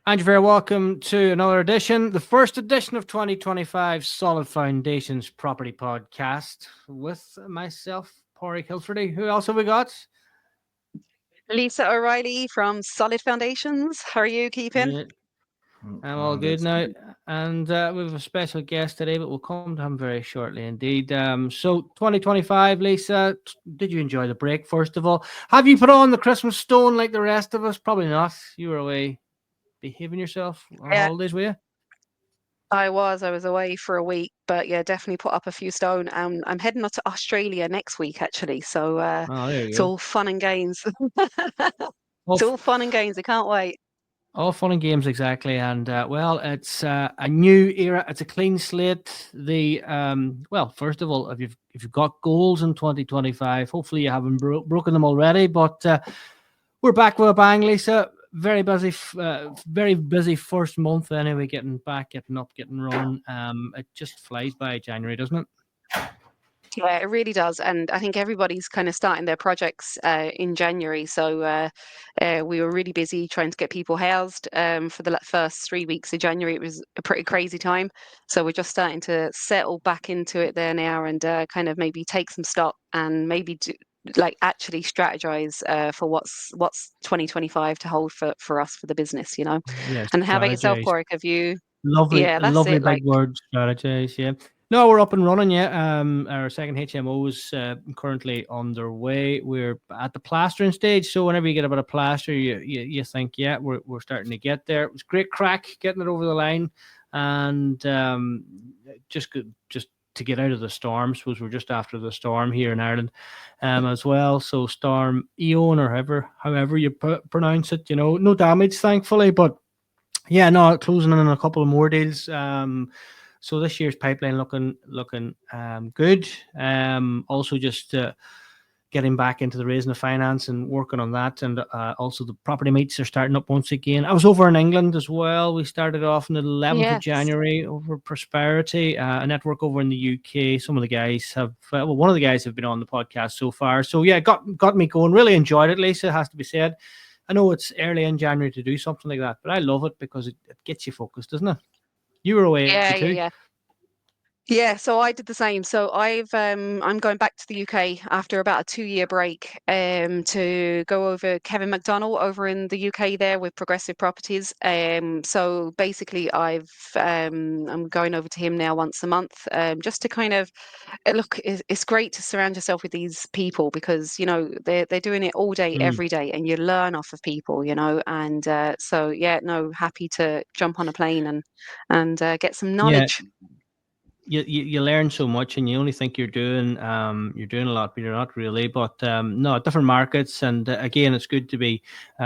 And you're very welcome to another edition, the first edition of 2025 Solid Foundations Property Podcast with myself, Pauric Hilferty. Who else have we got? Lisa O'Reilly from Solid Foundations. How are you keeping? Yeah, I'm all good now. And we have a special guest today, but we'll come to him very shortly indeed. So 2025, Lisa, did you enjoy the break, first of all? Have you put on the Christmas stone like the rest of us? Probably not. You were away behaving yourself on Yeah, holidays, were you? I was away for a week, but yeah, definitely put up a few stone. I'm heading up to Australia next week, actually. So Oh, there you it's go. all fun and games. Well, It's all fun and games. I can't wait. all fun and games, exactly. And well, it's a new era. It's a clean slate. Well, first of all, if you've got goals in 2025, hopefully you haven't broken them already. But we're back with a bang, Lisa. Very busy first month. Anyway, getting back, getting up, getting run. It just flies by January, doesn't it? Yeah, it really does. And I think everybody's kind of starting their projects in January. So we were really busy trying to get people housed for the first 3 weeks of January. It was a pretty crazy time. So we're just starting to settle back into it there now and kind of maybe take some stock and maybe like actually strategize for what's 2025 to hold for us for the business, you know. Yes, And how about yourself, strategize. Porrick? Have you? Lovely, Yeah, that's lovely it. big Like, word, strategize. Yeah. No, we're up and running. Yeah. Our second HMO is currently underway. We're at the plastering stage. So whenever you get a bit of plaster, you think, yeah, we're starting to get there. It was great crack getting it over the line, and just good, just to get out of the storm. Suppose we're just after the storm here in Ireland, as well. So Storm Eon or however you pronounce it. No damage, thankfully, but yeah, no, closing in on a couple of more deals. So this year's pipeline looking good. Also just getting back into the raising of finance and working on that, and also the property meets are starting up once again. I was over in England as well. We started off on the 11th of yes. January over Prosperity, a network over in the UK. Some of the guys have, well, one of the guys have been on the podcast so far. So yeah, got me going. Really enjoyed it, Lisa, has to be said. I know it's early in January to do something like that, but I love it because it gets you focused, doesn't it? You were away Yeah, yeah, too. yeah. Yeah, so I did the same. So I'm going back to the UK after about a 2-year break to go over Kevin McDonnell over in the UK there with Progressive Properties. So basically I'm going over to him now once a month just to kind of look, it's great to surround yourself with these people because they're doing it all day Mm. every day and you learn off of people, and so yeah, no, happy to jump on a plane and get some Yeah, knowledge. you learn so much, and you only think you're doing a lot, but you're not really. But no, different markets, and again, it's good to be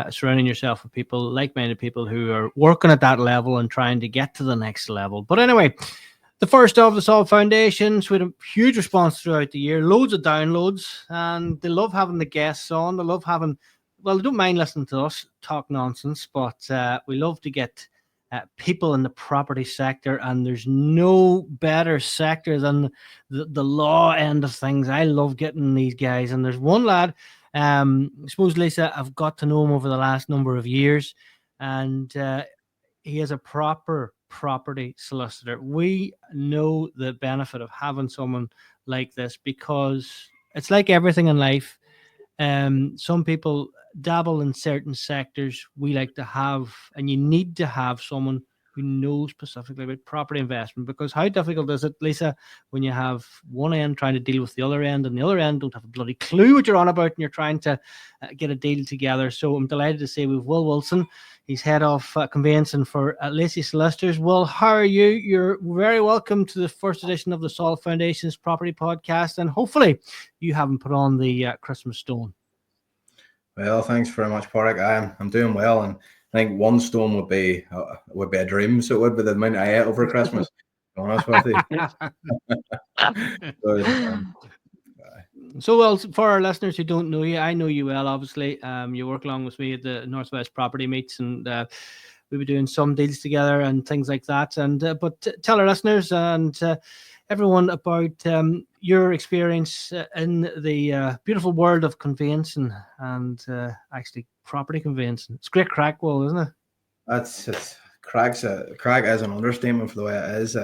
surrounding yourself with people, like-minded people who are working at that level and trying to get to the next level. But anyway, the first of the Solid Foundations with a huge response throughout the year, loads of downloads, and they love having the guests on. They love having, well, they don't mind listening to us talk nonsense, but we love to get people in the property sector, and there's no better sector than the law end of things. I love getting these guys, and there's one lad, I suppose, Lisa, I've got to know him over the last number of years, and he is a proper property solicitor. We know the benefit of having someone like this because it's like everything in life. Some people dabble in certain sectors. We like to have, and you need to have someone who knows specifically about property investment, because how difficult is it, Lisa, when you have one end trying to deal with the other end, and the other end don't have a bloody clue what you're on about, and you're trying to get a deal together. So I'm delighted to say we've Will Wilson. He's head of conveyancing for Lacey Solicitors. Will, how are you? You're very welcome to the first edition of the Solid Foundations Property Podcast, and hopefully you haven't put on the Christmas stone. Well, thanks very much, Pauric. I'm doing well, and I think one stone would be a dream. So it would be the amount I ate over Christmas. To be honest with you. So, well, for our listeners who don't know you, I know you well, obviously. You work along with me at the Northwest Property Meets, and we were doing some deals together and things like that. And but tell our listeners and everyone about your experience in the beautiful world of conveyancing and actually property conveyancing. It's great crack, Will, isn't it? It's crack is an understatement for the way it is.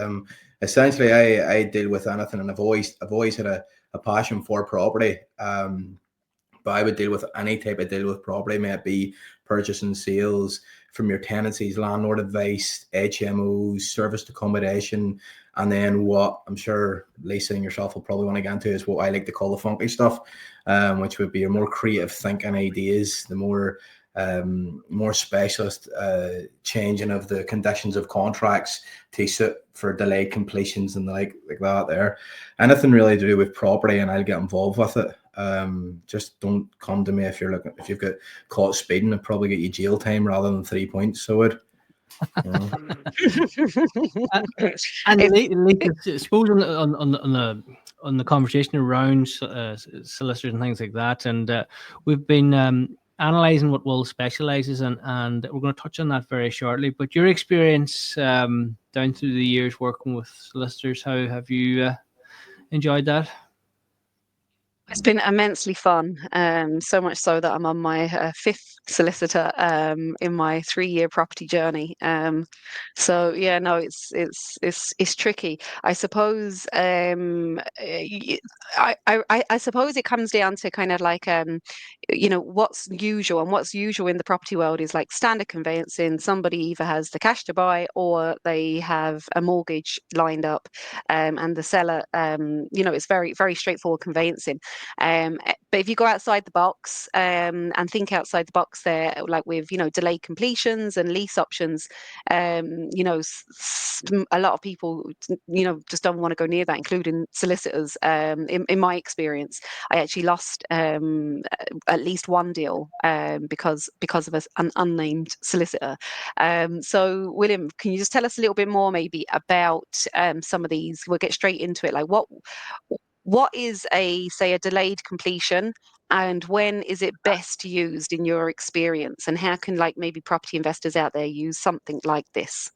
Essentially, I deal with anything, and I've always had a passion for property. But I would deal with any type of deal with property, may it be purchase and sales, from your tenancies, landlord advice, HMOs, serviced accommodation, and then what I'm sure Lisa and yourself will probably want to get into is what I like to call the funky stuff, which would be your more creative thinking ideas, the more specialist changing of the conditions of contracts to suit for delayed completions and like that there. Anything really to do with property, and I'll get involved with it. Just don't come to me if you've got caught speeding. I'd probably get you jail time rather than 3 points. So it. And I suppose on the conversation around solicitors and things like that, and we've been analysing what Will specialises in, and we're going to touch on that very shortly. But your experience down through the years working with solicitors, how have you enjoyed that? It's been immensely fun, so much so that I'm on my fifth solicitor in my 3-year property journey. So yeah, no, it's tricky. I suppose I suppose it comes down to kind of like what's usual, and what's usual in the property world is like standard conveyancing. Somebody either has the cash to buy or they have a mortgage lined up, and the seller, it's very, very straightforward conveyancing. But if you go outside the box and think outside the box there, like with, delayed completions and lease options, a lot of people, just don't want to go near that, including solicitors. In my experience, I actually lost at least one deal because of an unnamed solicitor. So, William, can you just tell us a little bit more maybe about some of these? We'll get straight into it. Like what is a delayed completion, and when is it best used in your experience, and how can maybe property investors out there use something like this?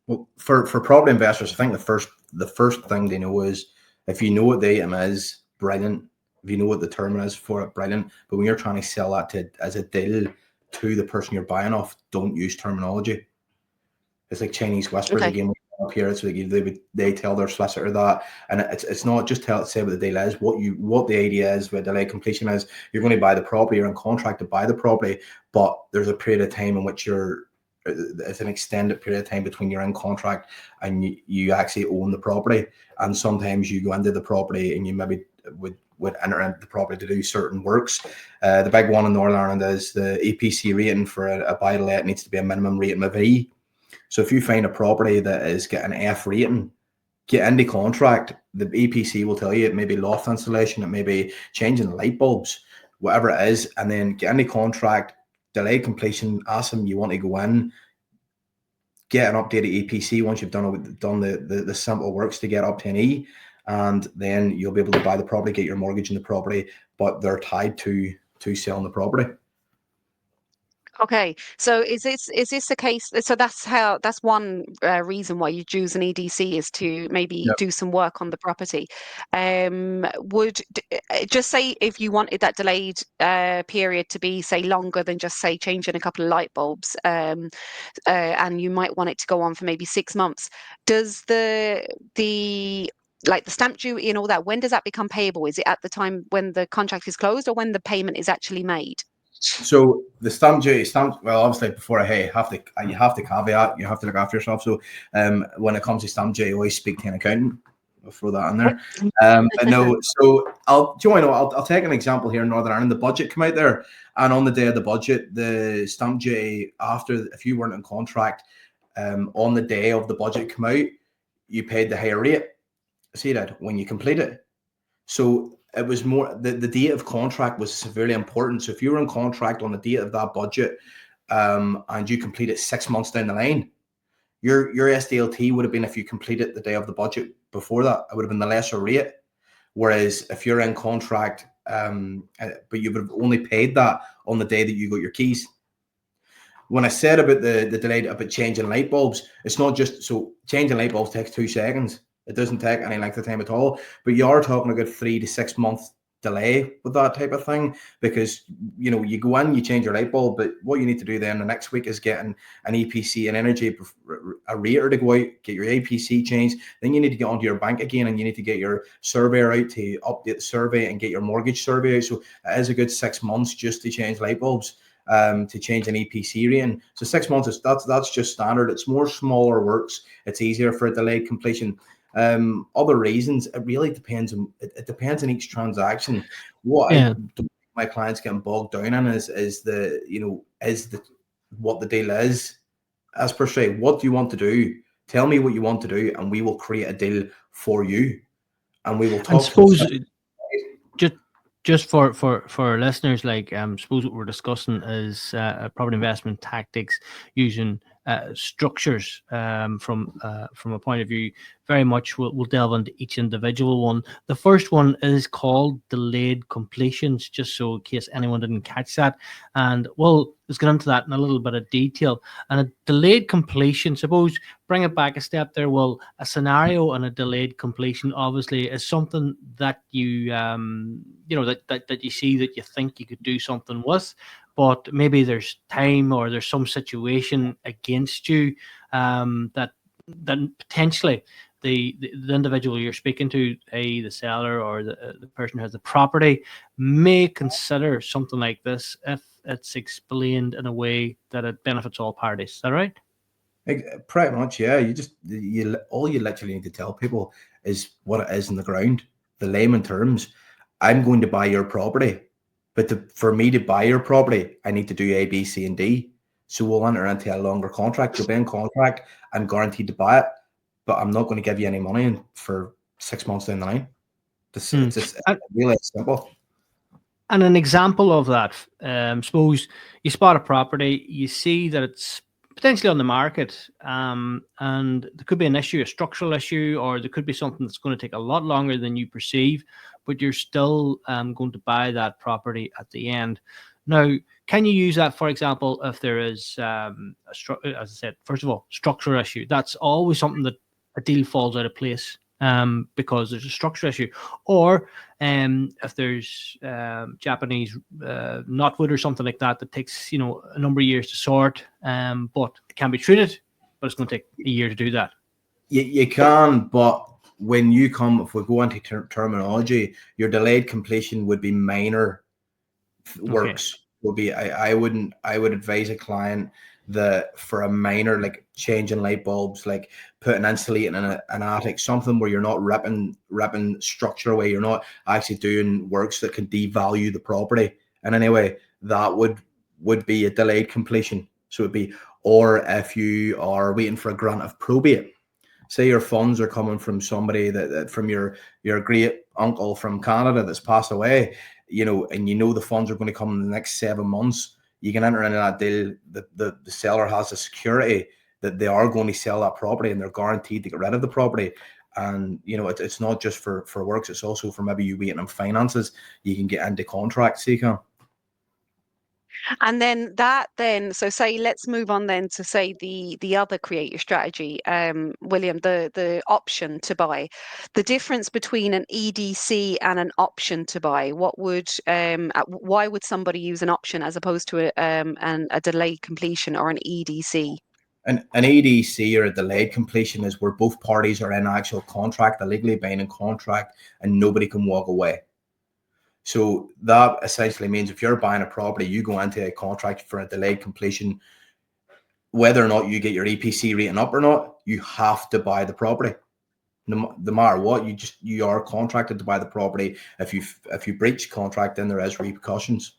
Well, for property investors, I think the first thing they know is, if you know what the item is, brilliant. If you know what the term is for it, brilliant. But when you're trying to sell that as a deal to the person you're buying off, don't use terminology. It's like Chinese whispers again. Up here, it's like they tell their solicitor that, and it's not just say what the deal is, what the idea is, what delayed completion is. You're going to buy the property, you're in contract to buy the property, but there's a period of time in which it's an extended period of time between you're in contract and you actually own the property. And sometimes you go into the property and you maybe would enter into the property to do certain works. The big one in Northern Ireland is the EPC rating for a buy to let needs to be a minimum rating of E. So if you find a property that is getting an F rating, get into contract. The EPC will tell you it may be loft insulation, it may be changing light bulbs, whatever it is, and then get into contract, delay completion, ask them you want to go in, get an updated EPC once you've done the simple works to get up to an E, and then you'll be able to buy the property, get your mortgage in the property, but they're tied to selling the property. Okay, so is this a case? So that's one reason why you choose an EDC is to maybe do some work on the property. Would just say if you wanted that delayed period to be longer than just changing a couple of light bulbs, and you might want it to go on for maybe 6 months. Does the stamp duty and all that, when does that become payable? Is it at the time when the contract is closed, or when the payment is actually made? So the stamp duty, well, obviously you have to caveat, you have to look after yourself. So when it comes to stamp duty, always speak to an accountant. I'll throw that in there. But no, so I'll take an example here in Northern Ireland. The budget come out there, and on the day of the budget, the stamp duty, if you weren't in contract, on the day of the budget come out, you paid the higher rate. See that when you complete it. So it was more the date of contract was severely important. So if you were in contract on the date of that budget, and you complete it 6 months down the line, your SDLT would have been, if you complete it the day of the budget before that, it would have been the lesser rate. Whereas if you're in contract, but you would have only paid that on the day that you got your keys. When I said about the delay about changing light bulbs, it's not just so changing light bulbs takes 2 seconds. It doesn't take any length of time at all, but you are talking a good 3 to 6 month delay with that type of thing, because you go in, you change your light bulb, but what you need to do then the next week is getting an EPC and energy a rater to go out, get your APC changed. Then you need to get onto your bank again, and you need to get your surveyor out to update the survey and get your mortgage survey out. So it is a good 6 months just to change light bulbs, to change an EPC rating. So 6 months is that's just standard. It's more smaller works. It's easier for a delayed completion. Other reasons, it really depends on it depends on each transaction. What I don't think my clients getting bogged down in is what the deal is. As per se, what do you want to do? Tell me what you want to do, and we will create a deal for you, and we will talk. And suppose just for listeners, like suppose what we're discussing is property investment tactics using structures from a point of view. Very much we'll delve into each individual one. The first one is called delayed completions, just so in case anyone didn't catch that. And let's get into that in a little bit of detail. And a delayed completion, suppose, bring it back a step there. Well, a scenario and a delayed completion obviously is something that you that you see that you think you could do something with, but maybe there's time or there's some situation against you that potentially the individual you're speaking to, the seller or the person who has the property, may consider something like this if it's explained in a way that it benefits all parties. Is that right? Pretty much, yeah. All you literally need to tell people is what it is in the ground. The layman terms. I'm going to buy your property, but for me to buy your property, I need to do A, B, C, and D. So we'll enter into a longer contract. You'll be in contract. I'm guaranteed to buy it, but I'm not going to give you any money for 6 months down the line. It's really simple. And an example of that, suppose you spot a property, you see that it's potentially on the market, and there could be an issue, a structural issue, or there could be something that's going to take a lot longer than you perceive, but you're still going to buy that property at the end. Now, can you use that, for example, if there is, as I said, first of all, structural issue? That's always something that a deal falls out of place because there's a structural issue. Or if there's Japanese knotwood or something like that takes a number of years to sort, but it can be treated, but it's going to take a year to do that. You can, but if we go into terminology, your delayed completion would be minor works. Okay. Will be I would advise a client that for a minor, like changing light bulbs, like putting insulating in an attic, something where you're not ripping structure away, you're not actually doing works that can devalue the property in any way, that would be a delayed completion. So it'd be, or if you are waiting for a grant of probate, say your funds are coming from somebody that from your great uncle from Canada that's passed away, and the funds are going to come in the next 7 months, you can enter into that deal. The seller has a security that they are going to sell that property, and they're guaranteed to get rid of the property. And it's not just for works; it's also for maybe you waiting on finances. You can get into contracts, so you can. And then so say, let's move on then to say the other creative strategy, William, the option to buy. The difference between an EDC and an option to buy. Why would somebody use an option as opposed to a delayed completion or an EDC? An EDC or a delayed completion is where both parties are in actual contract, a legally binding contract, and nobody can walk away. So that essentially means if you're buying a property, you go into a contract for a delayed completion, whether or not you get your EPC rating up or not, you have to buy the property. No matter what, you are contracted to buy the property. If you breach contract, then there is repercussions.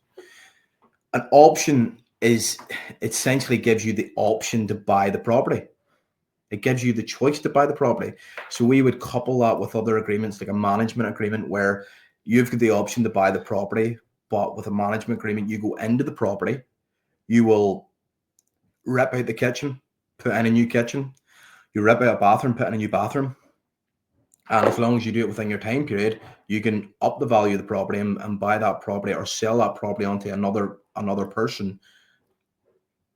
An option essentially gives you the option to buy the property. It gives you the choice to buy the property. So we would couple that with other agreements, like a management agreement, where you've got the option to buy the property, but with a management agreement, you go into the property, you will rip out the kitchen, put in a new kitchen, you rip out a bathroom, put in a new bathroom. And as long as you do it within your time period, you can up the value of the property and buy that property or sell that property onto another person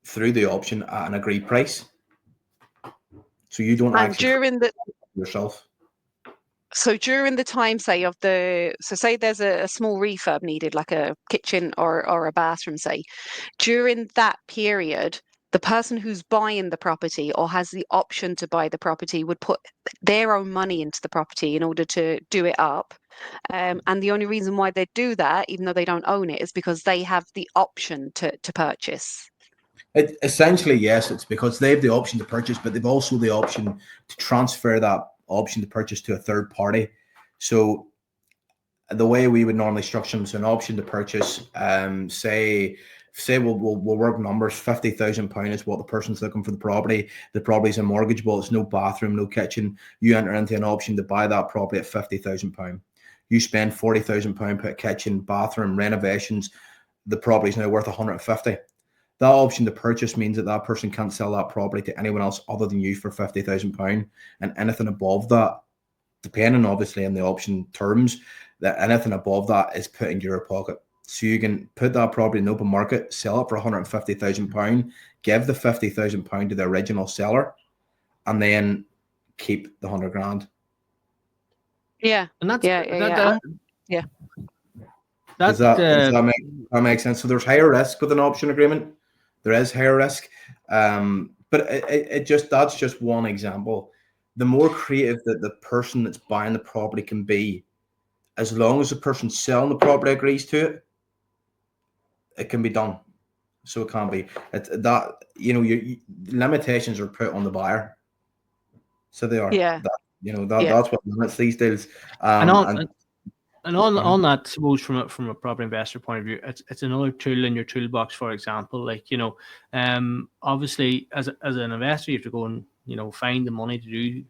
through the option at an agreed price. So you don't actually during the yourself. So during the time, say say there's a small refurb needed, like a kitchen or a bathroom, say, during that period, the person who's buying the property or has the option to buy the property would put their own money into the property in order to do it up. And the only reason why they do that, even though they don't own it, is because they have the option to purchase. Essentially, yes, it's because they have the option to purchase, but they've also the option to transfer that option to purchase to a third party. So the way we would normally structure them is an option to purchase. Say we'll work numbers. £50,000 is what the person's looking for the property. The property's a mortgageable. It's no bathroom, no kitchen. You enter into an option to buy that property at £50,000. You spend £40,000 per kitchen, bathroom, renovations. The property's now worth 150. That option to purchase means that person can't sell that property to anyone else other than you for £50,000, and anything above that, depending obviously on the option terms, that anything above that is put in your pocket. So you can put that property in the open market, sell it for £150,000, give the £50,000 to the original seller, and then keep the 100 grand. Yeah, And that's yeah. Does that make sense? So there's higher risk with an option agreement. There is higher risk, but that's just one example. The more creative that the person that's buying the property can be, as long as the person selling the property agrees to it, it can be done. So it can be that your limitations are put on the buyer. So they are. Yeah. That's what limits these deals. And on that, I suppose from a property investor point of view, it's another tool in your toolbox. For example, obviously as an investor, you have to go and find the money to do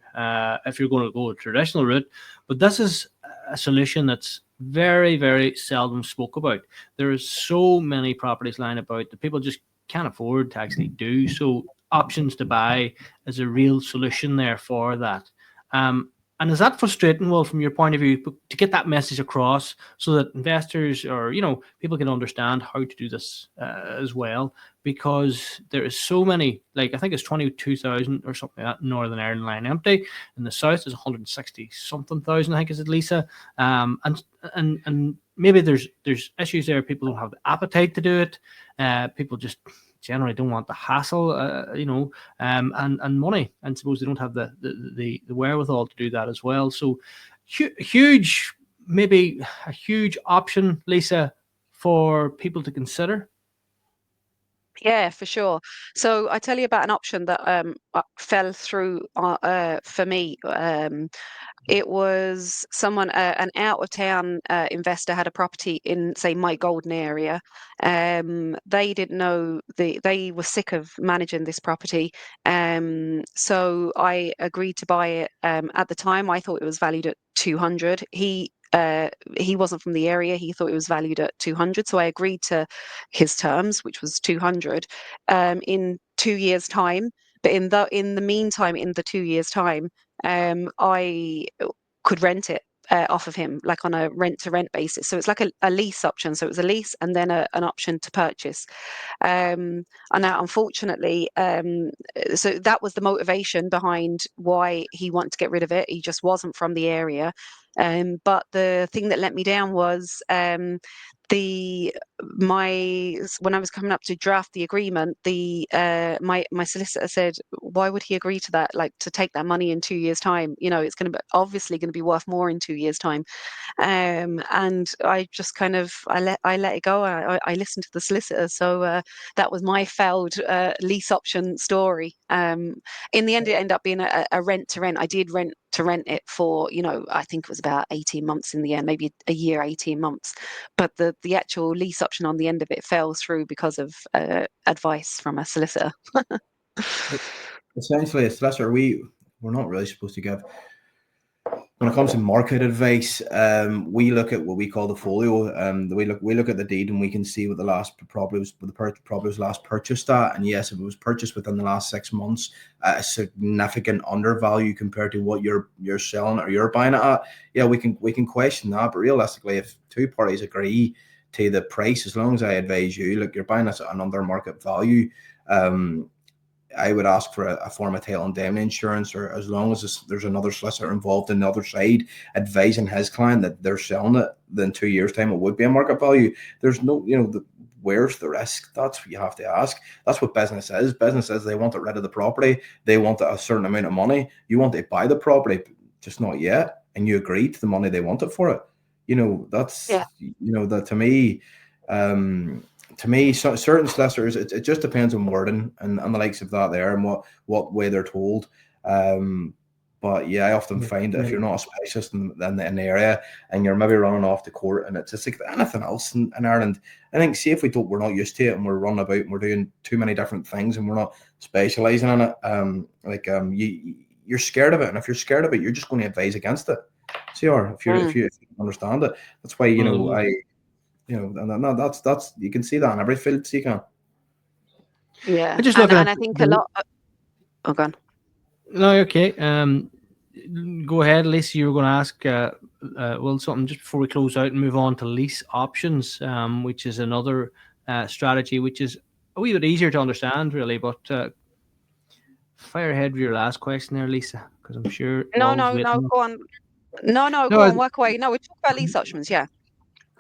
if you're going to go a traditional route. But this is a solution that's very, very seldom spoke about. There is so many properties lying about that people just can't afford to actually do. So options to buy is a real solution there for that. And is that frustrating, Will, from your point of view, to get that message across so that investors or, people can understand how to do this as well? Because there is so many, I think it's 22,000 or something like that in Northern Ireland lying empty. In the south, there's 160 something thousand, I think, is it, Lisa? And maybe there's issues there. People don't have the appetite to do it. People just generally don't want the hassle, and money, and suppose they don't have the wherewithal to do that as well. So maybe a huge option, Lisa, for people to consider. Yeah, for sure. So I tell you about an option that fell through for me. It was someone, an out-of-town investor had a property in, say, my Golden area. They didn't know they were sick of managing this property. So I agreed to buy it. At the time, I thought it was valued at 200. He wasn't from the area. He thought it was valued at 200. So I agreed to his terms, which was 200, in 2 years' time. But in the meantime, in the 2 years' time, I could rent it off of him, like on a rent-to-rent basis. So it's like a lease option. So it was a lease and then an option to purchase. And now, unfortunately, so that was the motivation behind why he wanted to get rid of it. He just wasn't from the area. But the thing that let me down was when I was coming up to draft the agreement, my solicitor said, why would he agree to that? Like, to take that money in 2 years' time? It's obviously going to be worth more in 2 years' time. And I just kind of I let it go. I listened to the solicitor. So that was my failed lease option story. In the end, it ended up being a rent to rent. I did rent it for, I think it was about 18 months in the end, maybe a year, 18 months. But the actual lease option on the end of it fell through because of advice from a solicitor. Essentially, a solicitor, we're not really supposed to give. When it comes to market advice, we look at what we call the folio. We look at the deed and we can see what the property was last purchased at. And yes, if it was purchased within the last 6 months at a significant undervalue compared to what you're selling or you're buying it at, yeah, we can question that. But realistically, if two parties agree to the price, as long as I advise you, look, you're buying this at an under market value, I would ask for a form of title indemnity insurance, or as long as there's another solicitor involved in the other side advising his client that they're selling it, then 2 years time it would be a market value. There's no, where's the risk? That's what you have to ask. That's what business is. Business is they want to get rid of the property. They want a certain amount of money. You want to buy the property, just not yet. And you agree to the money they want it for it. That's, that to me, certain solicitors, it just depends on wording and the likes of that there, and what way they're told. But yeah, I often find that if you're not a specialist in the area and you're maybe running off to court, and it's just like anything else in Ireland, I think, see, if we're not used to it and we're running about and we're doing too many different things and we're not specializing in it, you're scared of it. And if you're scared of it, you're just going to advise against it. So if you understand it, that's why, and that's you can see that in every field, so you can. Yeah. I just and I think a lot. Oh, go on. No, okay. Go ahead, Lacey. You were going to ask Will something just before we close out and move on to lease options, which is another strategy, which is a wee bit easier to understand, really. But fire ahead with your last question there, Lisa, because I'm sure. No, go on. No, go on, work away. No, we talk about lease options, yeah.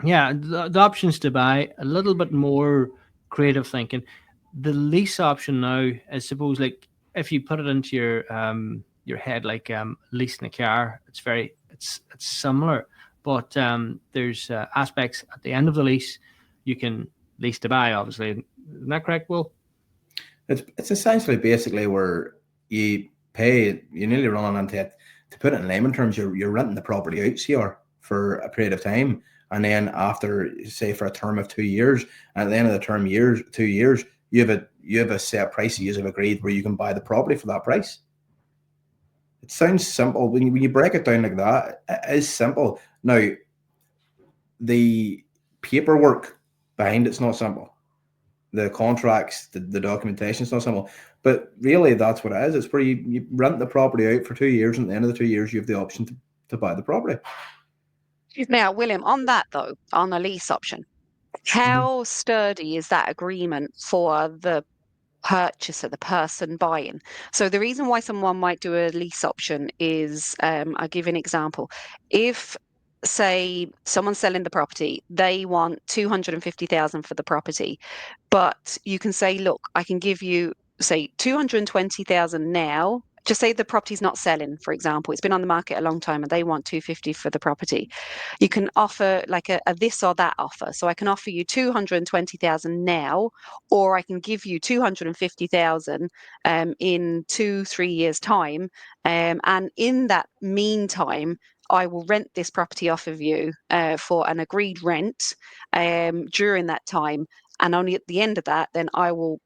Yeah, the options to buy, a little bit more creative thinking. The lease option now, I suppose, like if you put it into your head, like leasing a car, it's similar, but there's aspects at the end of the lease you can lease to buy. Obviously, isn't that correct, Will? It's essentially basically where you nearly running into it. To put it in layman terms, you're renting the property out, CR, for a period of time. And then after, say, for a term of 2 years, and at the end of the term 2 years, you have a set price you have agreed where you can buy the property for that price. It sounds simple. When you break it down like that, it is simple. Now, the paperwork behind it's not simple. The contracts, the documentation is not simple. But really, that's what it is. It's where you rent the property out for 2 years, and at the end of the 2 years, you have the option to buy the property. Now, William, on that though, on the lease option, how sturdy is that agreement for the purchaser, the person buying? So the reason why someone might do a lease option is, I'll give you an example. If, say, someone's selling the property, they want 250,000 for the property, but you can say, look, I can give you, say, 220,000 now. Just say the property's not selling, for example. It's been on the market a long time and they want 250 for the property. You can offer like a this or that offer. So I can offer you 220,000 now, or I can give you 250,000 in 2-3 years' time. And in that meantime, I will rent this property off of you for an agreed rent during that time. And only at the end of that, then I will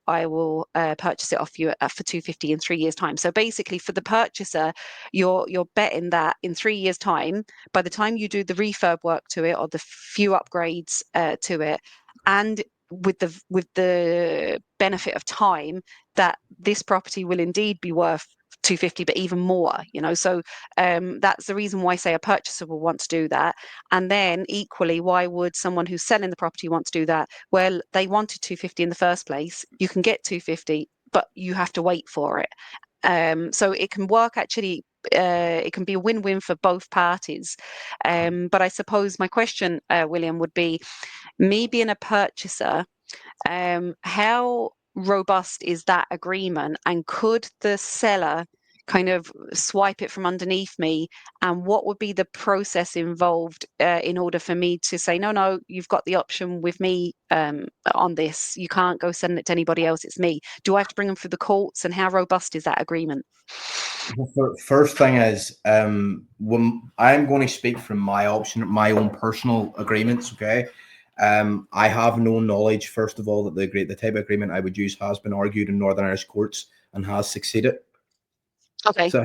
purchase it off you for 250 in 3 years' time. So basically, for the purchaser, you're betting that in 3 years' time, by the time you do the refurb work to it or the few upgrades to it, and with the benefit of time, that this property will indeed be worth 250, but even more, so that's the reason why, say, a purchaser will want to do that. And then equally, why would someone who's selling the property want to do that? Well, they wanted 250 in the first place. You can get 250, but you have to wait for it. So it can work actually. It can be a win-win for both parties. But I suppose my question, William, would be, me being a purchaser, how robust is that agreement, and could the seller kind of swipe it from underneath me, and what would be the process involved in order for me to say, no, you've got the option with me on this, you can't go send it to anybody else, it's me? Do I have to bring them through the courts, and how robust is that agreement? First thing is, when I'm going to speak from my own personal agreements, okay? I have no knowledge, first of all, that the type of agreement I would use has been argued in Northern Irish courts and has succeeded. Okay. So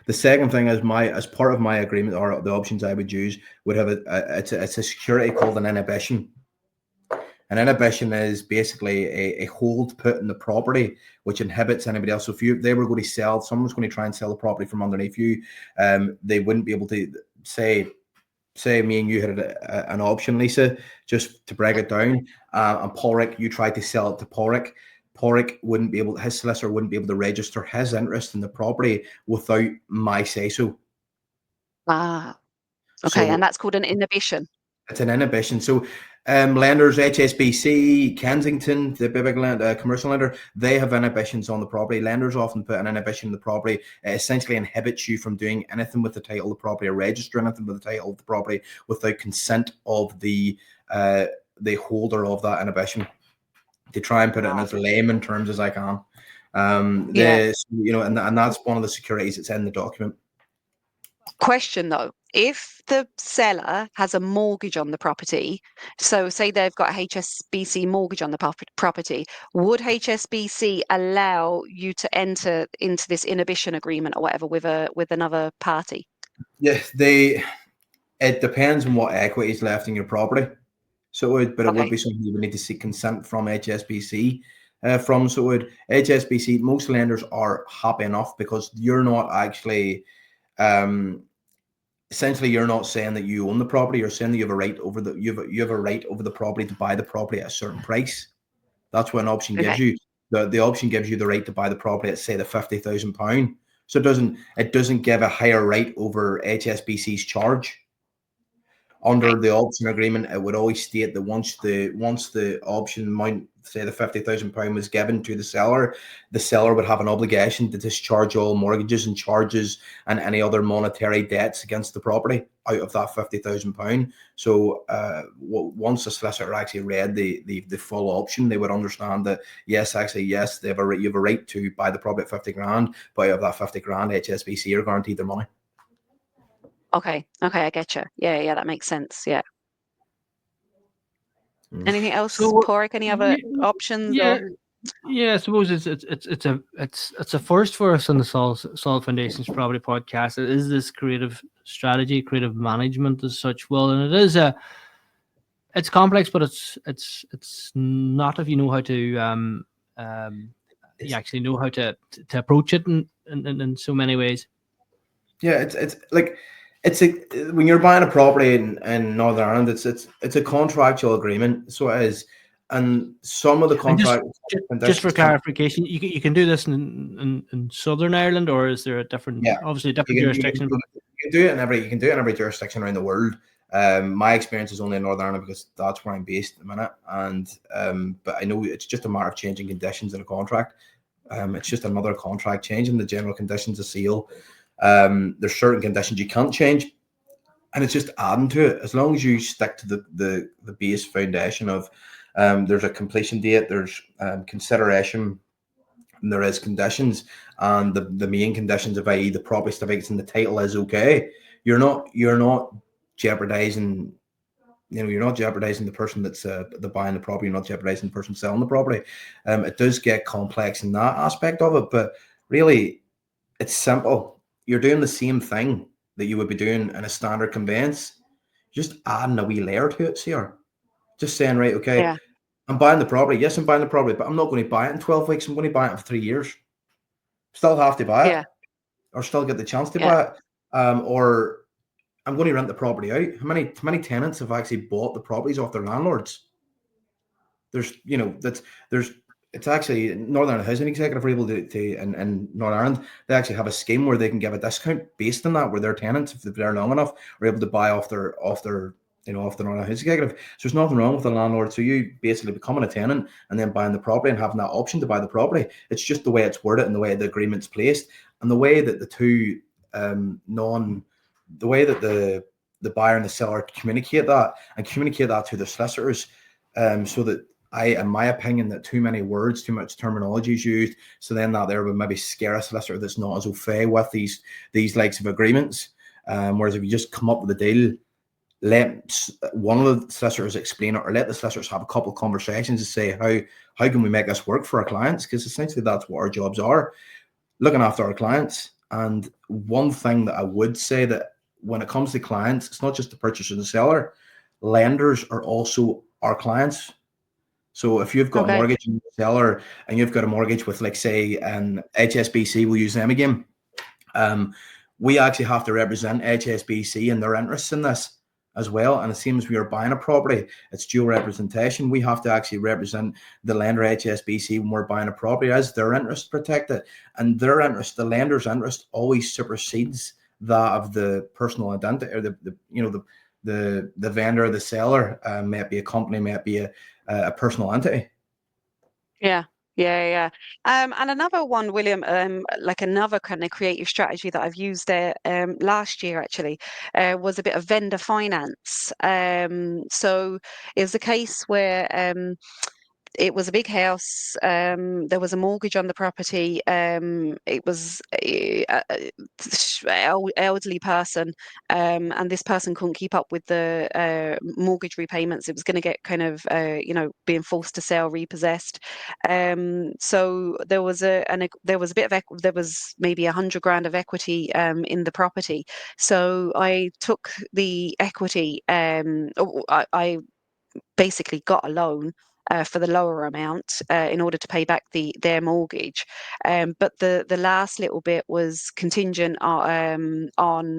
the second thing is, as part of my agreement, or the options I would use would have it's a security called an inhibition. An inhibition is basically a hold put in the property which inhibits anybody else. So if they were going to sell, someone's going to try and sell the property from underneath you, they wouldn't be able to say me and you had an option, Lisa, just to break it down, and Pauric, you tried to sell it to Pauric. Pauric wouldn't be able, his solicitor wouldn't be able to register his interest in the property without my say so. Ah, okay, So and that's called an inhibition. it's an inhibition. So lenders, HSBC, Kensington, the big commercial lender, they have inhibitions on the property. Lenders often put an inhibition on the property. It essentially inhibits you from doing anything with the title of the property or register anything with the title of the property without consent of the holder of that inhibition. To try and put it in as layman terms as I can. And that's one of the securities that's in the document. Question though, if the seller has a mortgage on the property, so say they've got a HSBC mortgage on the property, would HSBC allow you to enter into this inhibition agreement or whatever with another party? Yes, it depends on what equity is left in your property. So it would be something you would need to seek consent from HSBC from. So HSBC, most lenders are happy enough because you're not actually essentially you're not saying that you own the property. You're saying that you have a right over the property to buy the property at a certain price. That's what an option gives you. The option gives you the right to buy the property at, say, the £50,000. So it doesn't give a higher right over HSBC's charge. Under the option agreement, it would always state that once the option amount, say the £50,000 was given to the seller would have an obligation to discharge all mortgages and charges and any other monetary debts against the property out of that £50,000. So once the solicitor actually read the full option, they would understand that yes, you have a right to buy the property at 50 grand, but out of that 50 grand, HSBC are guaranteed their money. Okay, I get you. Yeah, that makes sense. Yeah. Anything else, Pauric? Any other options? Yeah, I suppose it's a first for us on the Solid Foundations Property Podcast. It is this creative strategy, creative management as such. Well, and it is it's complex, but it's not if you know how to you actually know how to approach it in so many ways. Yeah, when you're buying a property in Northern Ireland, it's a contractual agreement, so it is. And some of the contract, just for clarification, you can do this in Southern Ireland, or is there a different, obviously a different jurisdiction? You can do it in every jurisdiction around the world. My experience is only in Northern Ireland because that's where I'm based at the minute, and but I know it's just a matter of changing conditions in a contract. It's just another contract changing the general conditions of sale. There's certain conditions you can't change, and it's just adding to it. As long as you stick to the base foundation of there's a completion date, there's consideration, and there is conditions, and the main conditions of, i.e. the property certificates and the title is okay. You're not jeopardizing. You're not jeopardizing the person that's the buying the property. You're not jeopardizing the person selling the property. It does get complex in that aspect of it, but really, it's simple. You're doing the same thing that you would be doing in a standard conveyance, just adding a wee layer to it, Sierra. Just saying, right, okay, I'm buying the property. Yes, I'm buying the property, but I'm not going to buy it in 12 weeks. I'm going to buy it for 3 years. Still have to buy it, or still get the chance to buy it, or I'm going to rent the property out. How many tenants have actually bought the properties off their landlords? It's actually Northern Ireland Housing Executive are able to in Northern Ireland, they actually have a scheme where they can give a discount based on that, where their tenants, if they're there long enough, are able to buy off the Northern Ireland Housing Executive. So there's nothing wrong with the landlord. So you basically becoming a tenant and then buying the property and having that option to buy the property. It's just the way it's worded and the way the agreement's placed and the way that the way that the buyer and the seller communicate that to the solicitors, so that in my opinion, that too many words, too much terminology is used. So then that there would maybe scare a solicitor that's not as au fait with these likes of agreements. Whereas if you just come up with a deal, let one of the solicitors explain it, or let the solicitors have a couple of conversations to say how can we make this work for our clients? Because essentially that's what our jobs are, looking after our clients. And one thing that I would say, that when it comes to clients, it's not just the purchaser and the seller. Lenders are also our clients. So if you've got a mortgage and seller, and you've got a mortgage with, like, say, HSBC, we'll use them again. We actually have to represent HSBC and their interests in this. as well. And it seems we are buying a property, it's dual representation. We have to actually represent the lender, HSBC, when we're buying a property, as their interest protected, and their interest, the lender's interest, always supersedes that of the personal identity, or the vendor, the seller, may it be a company, may it be a personal entity. Yeah. Yeah. And another one, William, like another kind of creative strategy that I've used there last year actually was a bit of vendor finance. So it was a case where it was a big house. There was a mortgage on the property. It was elderly person, and this person couldn't keep up with the mortgage repayments. It was going to get kind of, being forced to sell, repossessed. So there was there was maybe 100 grand of equity in the property. So I took the equity. I basically got a loan for the lower amount in order to pay back their mortgage. But the last little bit was contingent on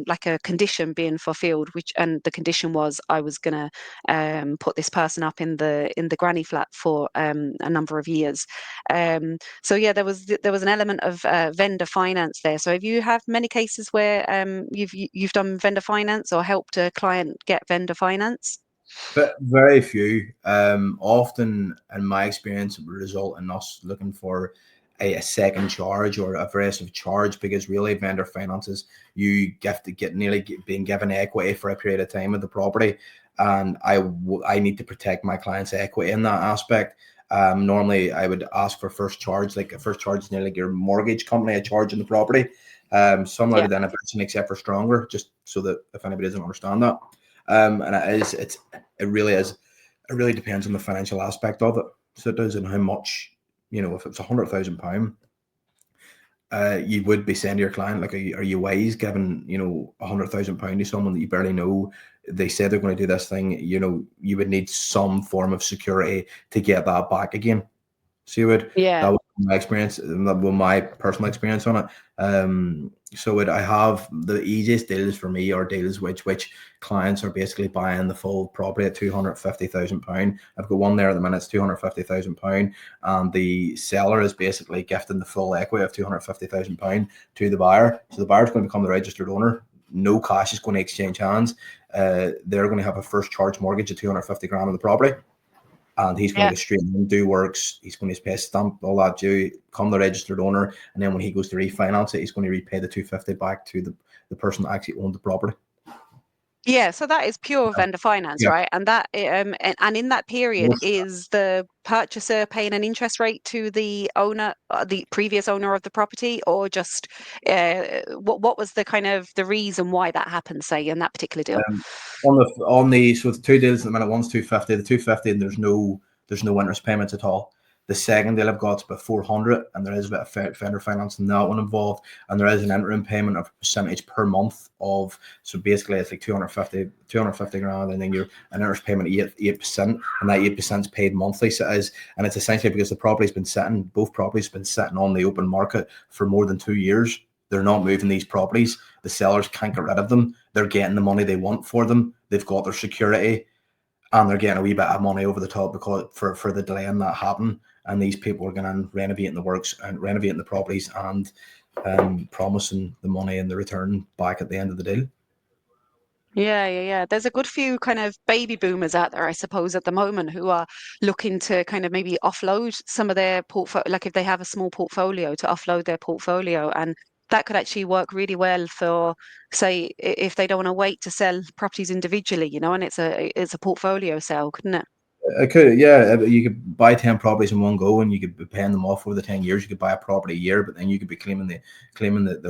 like a condition being fulfilled, and the condition was I was going to put this person up in the granny flat for a number of years. So yeah, there was an element of vendor finance there. So have you have many cases where you've done vendor finance or helped a client get vendor finance? But very few. Often, in my experience, it would result in us looking for a second charge or a aggressive charge, because really vendor finances, you have to being given equity for a period of time of the property, and I need to protect my client's equity in that aspect. Normally, I would ask for first charge, like a first charge is nearly like your mortgage company a charge in the property. Similar to the innovation, except for stronger, just so that if anybody doesn't understand that. And it really depends on the financial aspect of it. So it does, and how much, if it's £100,000, you would be saying to your client, like, are you wise giving, £100,000 to someone that you barely know? They said they're going to do this thing, you would need some form of security to get that back again. So you would, that was my experience, that was my personal experience on it. So I have the easiest deals for me are deals which clients are basically buying the full property at £250,000. I've got one there at the minute, it's £250,000, and the seller is basically gifting the full equity of £250,000 to the buyer. So the buyer's going to become the registered owner. No cash is going to exchange hands. They're going to have a first charge mortgage of 250 grand on the property. And he's going to go straight in, do works. He's going to pay stamp, all that due, become the registered owner. And then when he goes to refinance it, he's going to repay the 250 back to the person that actually owned the property. Yeah, so that is pure vendor finance, right? And that and in that period, is the purchaser paying an interest rate to the owner, the previous owner of the property, or just what was the kind of the reason why that happened, say, in that particular deal? So the two deals at the minute, one's 250, the 250, and there's no interest payments at all. The second deal I've got is about 400, and there is a bit of vendor finance in that one involved, and there is an interim payment of a percentage per month of, so basically it's like 250 grand, and then you're an interest payment of 8%, and that 8% is paid monthly. So it is, and it's essentially because both properties have been sitting on the open market for more than 2 years. They're not moving these properties. The sellers can't get rid of them. They're getting the money they want for them. They've got their security, and they're getting a wee bit of money over the top because for the delay in that happening. And these people are going to renovating the works and renovating the properties and promising the money and the return back at the end of the deal. Yeah. There's a good few kind of baby boomers out there, I suppose, at the moment who are looking to kind of maybe offload some of their portfolio, like if they have a small portfolio, to offload their portfolio. And that could actually work really well for, say, if they don't want to wait to sell properties individually, and it's a portfolio sale, couldn't it? I could, yeah. You could buy 10 properties in one go, and you could be paying them off over the 10 years. You could buy a property a year, but then you could be claiming the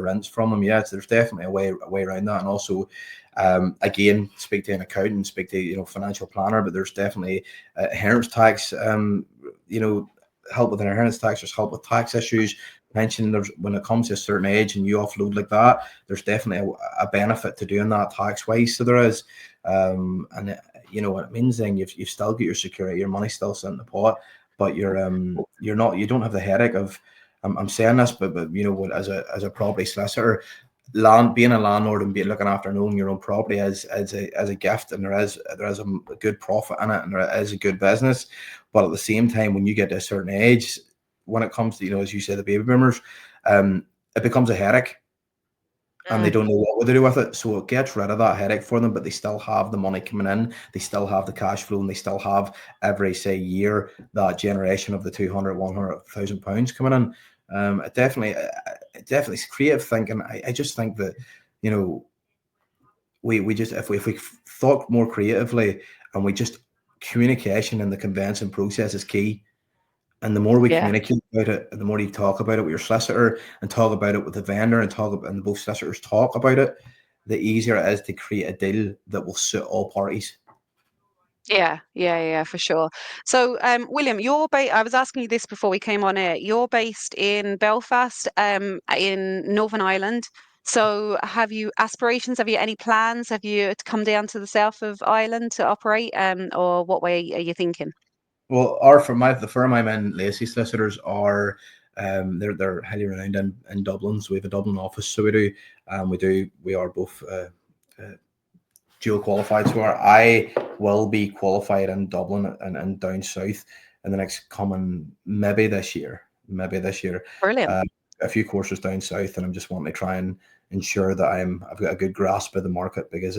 rents from them. Yeah, so there's definitely a way around that. And also, again, speak to an accountant, speak to financial planner. But there's definitely inheritance tax. Help with inheritance tax. There's help with tax issues. Pension. When it comes to a certain age and you offload like that, there's definitely a benefit to doing that tax wise. So there is, and what it means then you've still got your security, your money's still sitting in the pot, but you don't have the headache of, I'm saying this, but as a property solicitor, being a landlord and looking after and owning your own property as a gift, and there is a good profit in it, and there is a good business. But at the same time, when you get to a certain age, when it comes to, as you say, the baby boomers, it becomes a headache, and they don't know what to do with it. So it gets rid of that headache for them, but they still have the money coming in, they still have the cash flow, and they still have every, say, year that generation of the 200, 100,000 pounds coming in. It definitely is creative thinking. I just think that, we just, if we thought more creatively, and we just, communication in the conveyancing process is key. And the more we communicate about it, and the more you talk about it with your solicitor, and talk about it with the vendor, and both solicitors talk about it, the easier it is to create a deal that will suit all parties. Yeah, for sure. So, William, I was asking you this before we came on air. You're based in Belfast, in Northern Ireland. So, have you aspirations? Have you any plans? Have you to come down to the south of Ireland to operate, or what way are you thinking? Well, the firm I'm in, Lacey Solicitors, are they're highly renowned in Dublin. So we have a Dublin office. So we are both dual qualified. So I will be qualified in Dublin and down south in the next coming maybe this year. Brilliant. A few courses down south, and I'm just wanting to try and ensure that I've got a good grasp of the market, because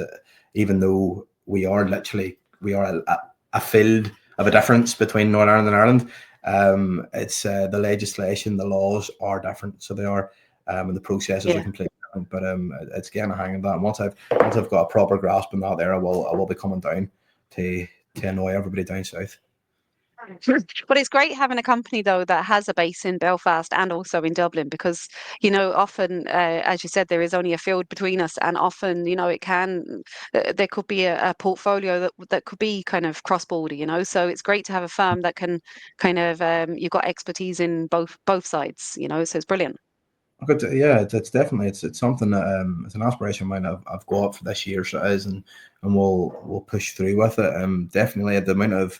even though we are a field of a difference between Northern Ireland and Ireland, it's the legislation, the laws are different, so they are, and the processes are completely different. But it's getting a hang of that. And once I've got a proper grasp on that, there I will be coming down to annoy everybody down south. But it's great having a company, though, that has a base in Belfast and also in Dublin, because, often, as you said, there is only a field between us, and often, there could be a portfolio that could be kind of cross-border, so it's great to have a firm that can kind of, you've got expertise in both sides, so it's brilliant. Yeah, it's definitely it's something that it's an aspiration of mine I've got for this year, so it is, and we'll push through with it. Definitely at the amount of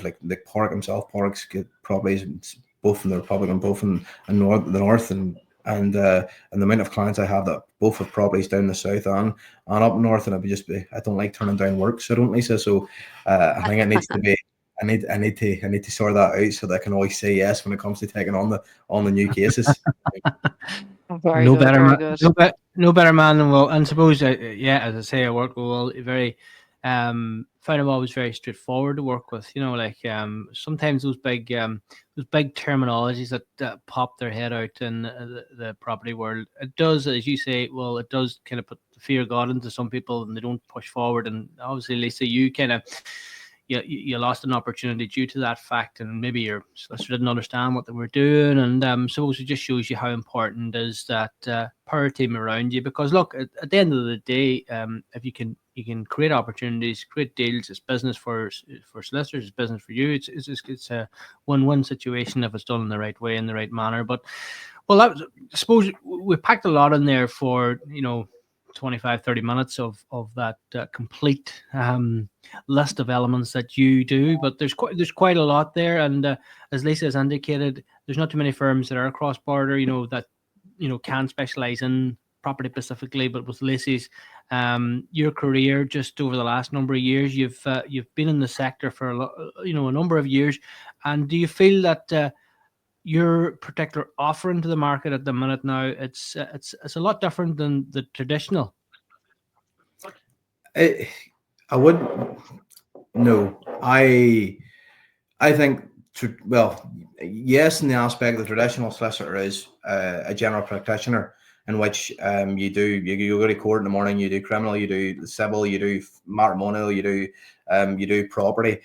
like Pauric himself. Pauric's good properties, both in the Republic and both in the north, and the amount of clients I have that both have properties down the south and up north, and I don't like turning down work, so I don't, Lisa. So I think it needs to be. I need to sort that out so that I can always say yes when it comes to taking on the new cases. No better man than well. And suppose, as I say, I work with very find them always very straightforward to work with. Sometimes those big terminologies that pop their head out in the property world, it does, as you say, it does kind of put the fear of God into some people, and they don't push forward. And obviously, Lisa, you kind of you lost an opportunity due to that fact, and maybe your solicitor didn't understand what they were doing. And suppose it just shows you how important is that power team around you. Because look, at the end of the day, if you can create opportunities, create deals, it's business for solicitors, it's business for you. It's a win-win situation if it's done in the right way, in the right manner. But I suppose we packed a lot in there for 25-30 minutes of that complete list of elements that you do, but there's quite a lot there. And as Lisa has indicated, there's not too many firms that are cross border, that can specialize in property specifically. But with Lacey's your career just over the last number of years, you've been in the sector for a number of years. And do you feel that your particular offering to the market at the minute now, it's a lot different than the traditional? I wouldn't. No, I think yes, in the aspect the traditional solicitor is a general practitioner, in which you go to court in the morning, you do criminal, you do civil, you do matrimonial, you do property.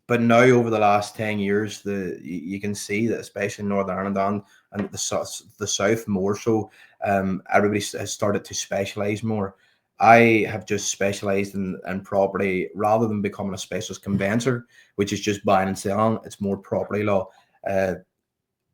But now, over the last 10 years, you can see that, especially in Northern Ireland and the south more so, everybody has started to specialise more. I have just specialised in property rather than becoming a specialist conveyancer, which is just buying and selling. It's more property law, and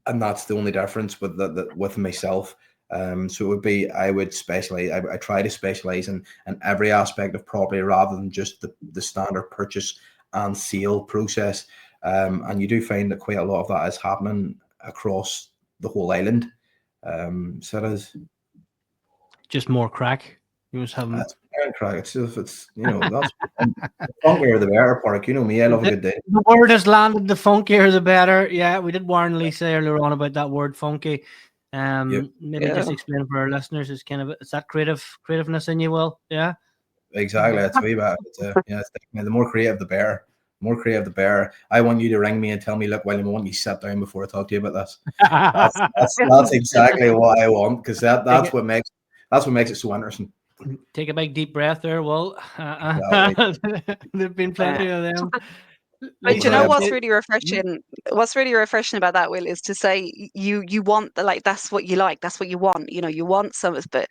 that's the only difference with myself. So it would be, I would specialise. I try to specialise in every aspect of property rather than just the standard purchase and sale process. And you do find that quite a lot of that is happening across the whole island. So it is. just more crack. You must have. That's crack. It's just, it's that's the funkier the better, Pauric. You know me, I love a good day. The word has landed. The funkier the better. Yeah, we did warn Lisa earlier on about that word funky. Maybe just explain for our listeners. Is that creativeness in you, Will? Yeah. Exactly. It's way back. It's the more creative the better. More creative the better. I want you to ring me and tell me, look, William, I want you to sit down before I talk to you about this. That's exactly what I want, because that's what makes it so interesting. Take a big deep breath there. Well, there've been plenty of them. But you know what's really refreshing? What's really refreshing about that, Will, is to say you want that's what you like, that's what you want. You want some, but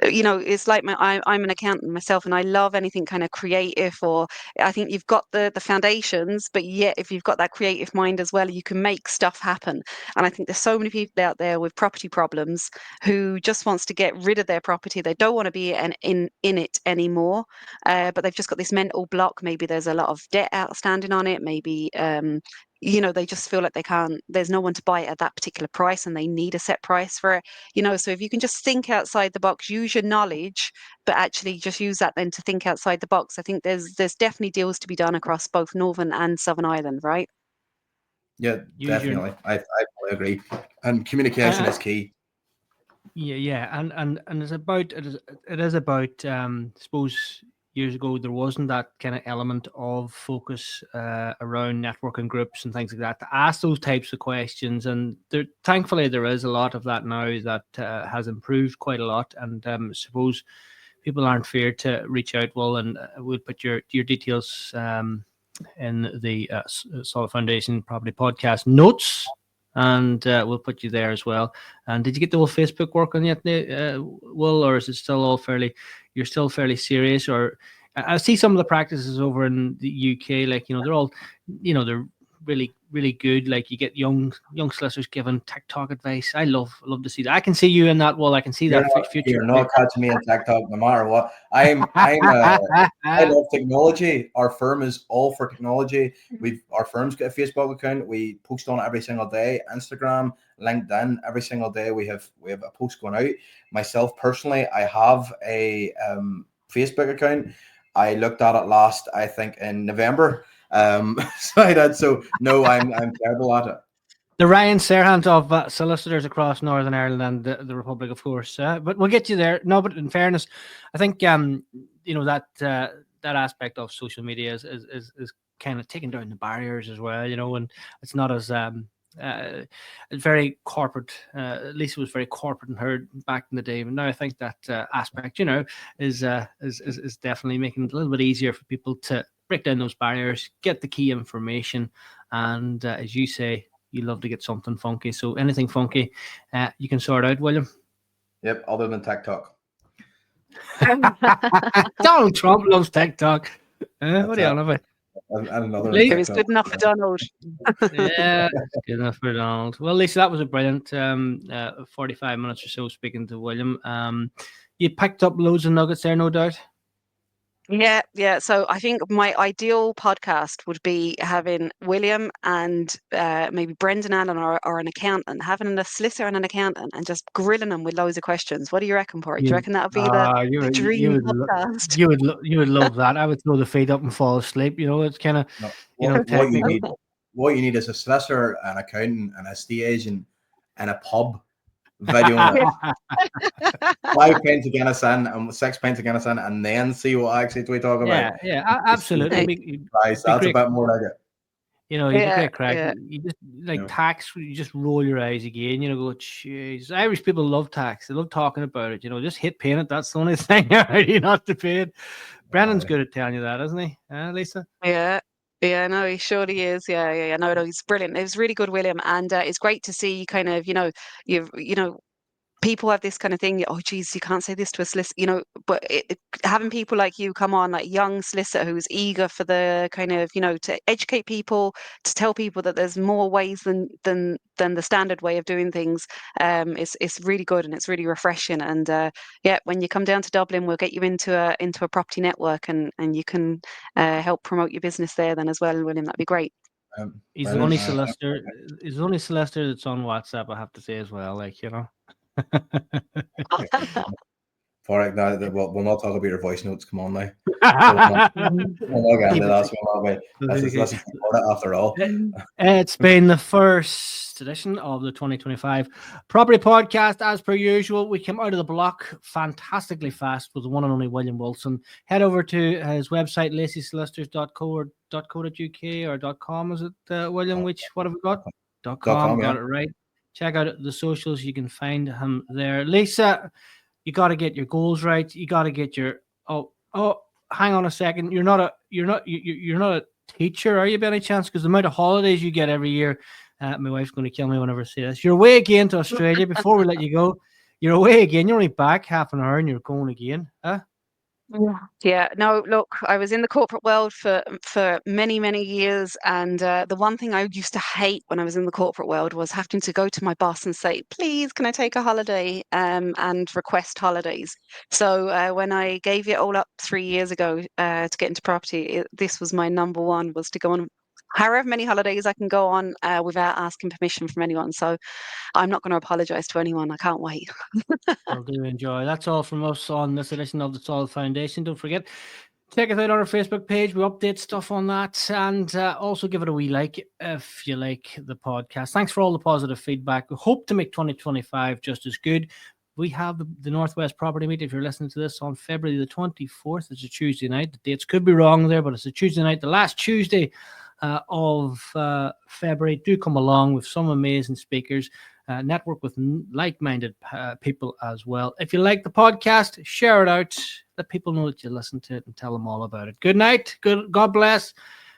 it's like I'm an accountant myself, and I love anything kind of creative. Or I think you've got the foundations, but yet if you've got that creative mind as well, you can make stuff happen. And I think there's so many people out there with property problems who just wants to get rid of their property. They don't want to be in it anymore, but they've just got this mental block. Maybe there's a lot of debt outstanding on it. Maybe they just feel like there's no one to buy it at that particular price, and they need a set price for it. So if you can just think outside the box, use your knowledge, but actually just use that then to think outside the box. I think there's definitely deals to be done across both Northern and Southern Ireland, right? Yeah, definitely. I fully agree. And communication is key. Yeah, and it is about suppose years ago there wasn't that kind of element of focus around networking groups and things like that to ask those types of questions, and thankfully there is a lot of that now that has improved quite a lot, and suppose people aren't feared to reach out. Well, and we'll put your details in the Solid Foundation Property Podcast notes, and we'll put you there as well. And did you get the whole Facebook working yet, Will, or is it still all you're still fairly serious? Or I see some of the practices over in the UK, like, they're all, they're really, really good. Like, you get young solicitors giving TikTok advice. I love to see that. I can see you in that, Will. I can see that future. You're not catching me in TikTok no matter what. I love technology. Our firm is all for technology. Our firm's got a Facebook account. We post on it every single day. Instagram, LinkedIn, every single day we have a post going out. Myself personally, I have a Facebook account. I looked at it last, I think, in November. So I did. So no, I'm terrible at it. The Ryan Serhant of solicitors across Northern Ireland and the Republic, of course. But we'll get you there. No, but in fairness, I think that aspect of social media is kind of taking down the barriers as well. And it's not as very corporate. Lisa was very corporate in her back in the day, but now I think that aspect, is definitely making it a little bit easier for people to break down those barriers, get the key information, and as you say, you love to get something funky. So anything funky, you can sort out, William. Yep, other than TikTok. Donald Trump loves TikTok. What are you on about? It was good enough for Donald. Yeah, good enough for Donald. Well, Lisa, that was a brilliant 45 minutes or so speaking to William. You picked up loads of nuggets there, no doubt. Yeah. So I think my ideal podcast would be having William and maybe Brendan Allen or an accountant, having a solicitor and an accountant, and just grilling them with loads of questions. What do you reckon, Pauric? Do you reckon that would be the dream podcast? You would love that. I would throw the feet up and fall asleep. It's kind of what you need is a solicitor, an accountant, an estate agent, and a pub. Video 5 pints of Guinness in and 6 pints of Guinness in, and then see what actually we talk about. Yeah, absolutely. That's a bit more like it. You get great crack. Yeah. You just tax. You just roll your eyes again. Go, jeez. Irish people love tax. They love talking about it. Just hit paying it. That's the only thing you're not to pay it. Brendan's good at telling you that, isn't he, Lisa? Yeah, no, he surely is. Yeah. No, he's brilliant. It was really good, William, and it's great to see kind of, people have this kind of thing. Oh, geez, you can't say this to a solicitor, but having people like you come on, like young solicitor who's eager for the kind of, to educate people, to tell people that there's more ways than the standard way of doing things. It's really good and it's really refreshing. And when you come down to Dublin, we'll get you into a property network, and you can help promote your business there then as well, William. That'd be great. He's the only solicitor. He's the only solicitor that's on WhatsApp, I have to say as well. Pauric, now we'll not talk about your voice notes. Come on now. We'll not get into that. Let's record it after all. It's been the first edition of the 2025 Property Podcast. As per usual, we came out of the block fantastically fast with the one and only William Wilson. Head over to his website, laceysolicitors.co.uk or .com. Is it, William? What have we got? .com. Got it right. Check out the socials. You can find him there. Lisa, you got to get your goals right. You got to get your hang on a second. You're not a teacher, are you by any chance? Because the amount of holidays you get every year, my wife's going to kill me whenever I say this. You're away again to Australia. Before we let you go, you're away again. You're only back half an hour and you're going again, huh? Yeah, no, look, I was in the corporate world for many, many years. And the one thing I used to hate when I was in the corporate world was having to go to my boss and say, please, can I take a holiday, and request holidays. So when I gave it all up 3 years ago to get into property, this was my number one, was to go on however many holidays I can go on without asking permission from anyone. So I'm not going to apologize to anyone. I can't wait. Well, do enjoy. That's all from us on this edition of the Solid Foundation. Don't forget, check us out on our Facebook page. We update stuff on that, and also give it a wee like if you like the podcast. Thanks for all the positive feedback. We hope to make 2025 just as good. We have the Northwest Property Meet, if you're listening to this, on February the 24th. It's a Tuesday night. The dates could be wrong there, but it's a Tuesday night, the last Tuesday of February. Do come along with some amazing speakers. Network with like-minded people as well. If you like the podcast, share it out. Let people know that you listen to it and tell them all about it. Good night. God bless.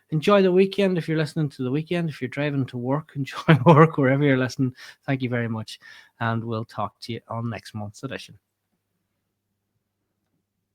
Enjoy the weekend if you're listening to the weekend. If you're driving to work, enjoy work wherever you're listening. Thank you very much. And we'll talk to you on next month's edition.